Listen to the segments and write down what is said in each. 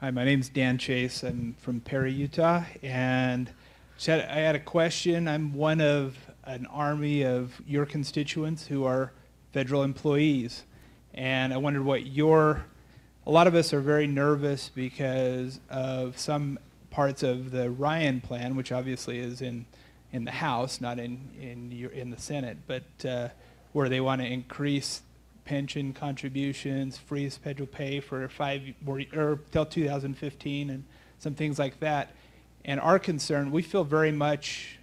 Hi, my name's Dan Chase. I'm from Perry, Utah, and I had a question. I'm one of an army of your constituents who are federal employees, and I wondered a lot of us are very nervous because of some parts of the Ryan plan, which obviously is in the House, not in the Senate, but where they want to increase pension contributions, freeze federal pay for 5 more or till 2015, and some things like that. And our concern, we feel very much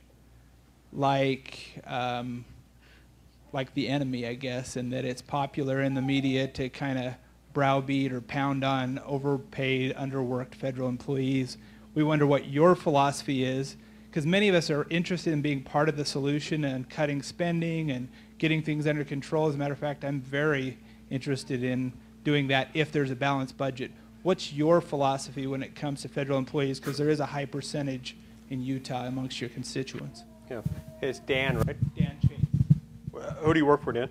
like the enemy, I guess, and that it's popular in the media to kind of browbeat or pound on overpaid, underworked federal employees. We wonder what your philosophy is, because many of us are interested in being part of the solution and cutting spending and getting things under control. As a matter of fact, I'm very interested in doing that if there's a balanced budget. What's your philosophy when it comes to federal employees? Because there is a high percentage in Utah amongst your constituents. Yeah. Hey, it's Dan, right? Dan Chase. Who do you work for, Dan?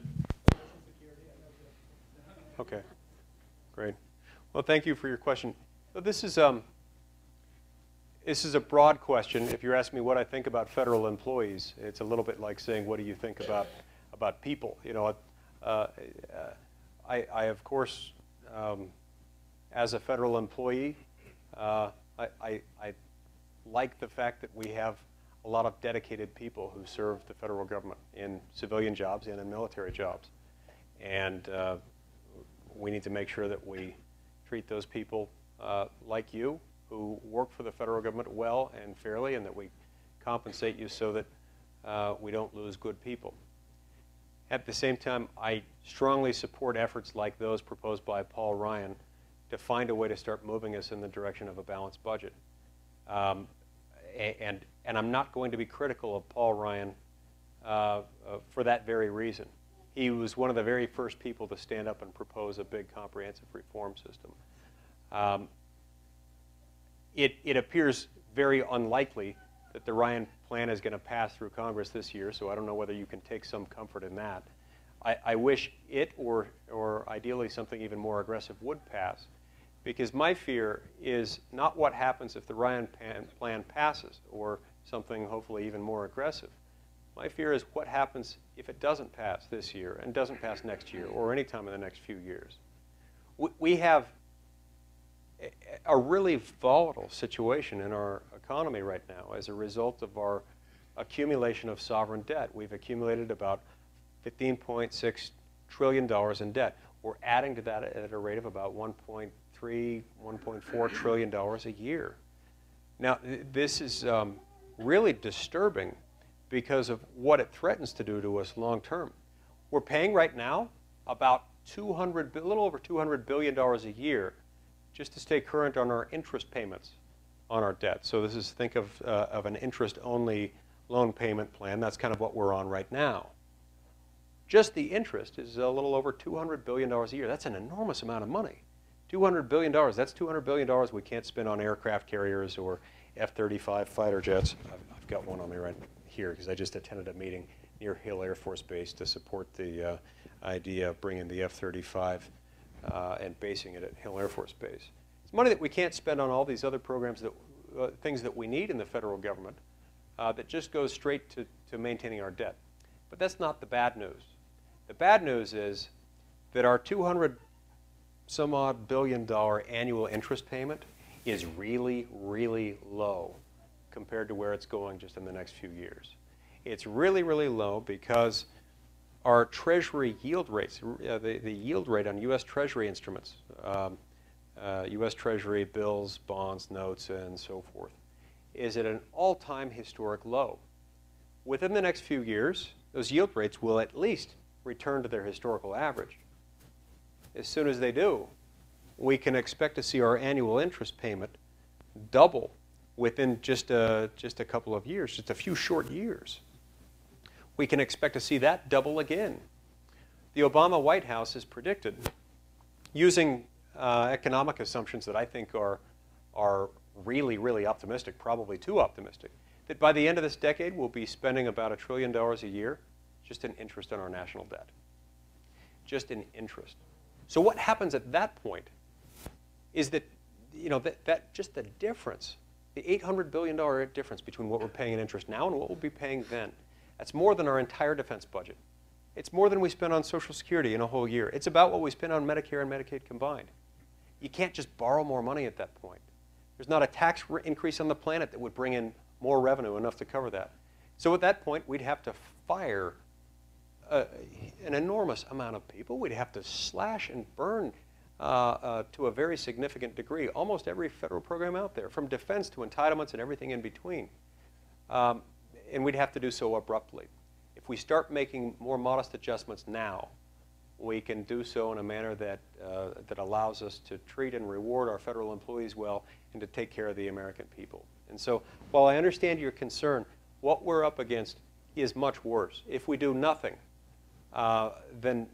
Okay, great. Well, thank you for your question. So this is a broad question. If you're asking me what I think about federal employees, it's a little bit like saying, what do you think about people? You know, I of course, as a federal employee, I like the fact that we have a lot of dedicated people who serve the federal government in civilian jobs and in military jobs. And we need to make sure that we treat those people like you, who work for the federal government well and fairly, and that we compensate you so that we don't lose good people. At the same time, I strongly support efforts like those proposed by Paul Ryan to find a way to start moving us in the direction of a balanced budget. And I'm not going to be critical of Paul Ryan for that very reason. He was one of the very first people to stand up and propose a big comprehensive reform system. It appears very unlikely that the Ryan plan is going to pass through Congress this year, so I don't know whether you can take some comfort in that. I wish it, or ideally something even more aggressive, would pass, because my fear is not what happens if the Ryan plan passes, or something hopefully even more aggressive. My fear is what happens if it doesn't pass this year and doesn't pass next year or any time in the next few years. We have a really volatile situation in our economy right now as a result of our accumulation of sovereign debt. We've accumulated about $15.6 trillion in debt. We're adding to that at a rate of about $1.3, $1.4 trillion a year. Now, this is really disturbing because of what it threatens to do to us long term. We're paying right now about a little over $200 billion a year just to stay current on our interest payments on our debt. So this is, think of an interest-only loan payment plan. That's kind of what we're on right now. Just the interest is a little over $200 billion a year. That's an enormous amount of money. $200 billion, that's $200 billion we can't spend on aircraft carriers or F-35 fighter jets. I've got one on me right here because I just attended a meeting near Hill Air Force Base to support the idea of bringing the F-35 and basing it at Hill Air Force Base. It's money that we can't spend on all these other programs, things that we need in the federal government that just goes straight to maintaining our debt. But that's not the bad news. The bad news is that our $200-some-odd billion annual interest payment is really, really low compared to where it's going just in the next few years. It's really, really low because our Treasury yield rates, the yield rate on U.S. Treasury instruments, U.S. Treasury bills, bonds, notes, and so forth, is at an all-time historic low. Within the next few years, those yield rates will at least return to their historical average. As soon as they do, we can expect to see our annual interest payment double within just a couple of years, just a few short years. We can expect to see that double again. The Obama White House has predicted, using economic assumptions that I think are really, really optimistic, probably too optimistic, that by the end of this decade we'll be spending about $1 trillion a year just in interest on our national debt. Just in interest. So what happens at that point is that you know, just the difference, the $800 billion difference between what we're paying in interest now and what we'll be paying then, that's more than our entire defense budget. It's more than we spend on Social Security in a whole year. It's about what we spend on Medicare and Medicaid combined. You can't just borrow more money at that point. There's not a tax increase on the planet that would bring in more revenue enough to cover that. So at that point, we'd have to fire an enormous amount of people. We'd have to slash and burn to a very significant degree almost every federal program out there, from defense to entitlements and everything in between. And we'd have to do so abruptly. If we start making more modest adjustments now, we can do so in a manner that, that allows us to treat and reward our federal employees well and to take care of the American people. And so while I understand your concern, what we're up against is much worse. If we do nothing, than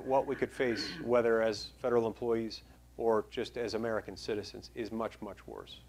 what we could face, whether as federal employees or just as American citizens, is much, much worse.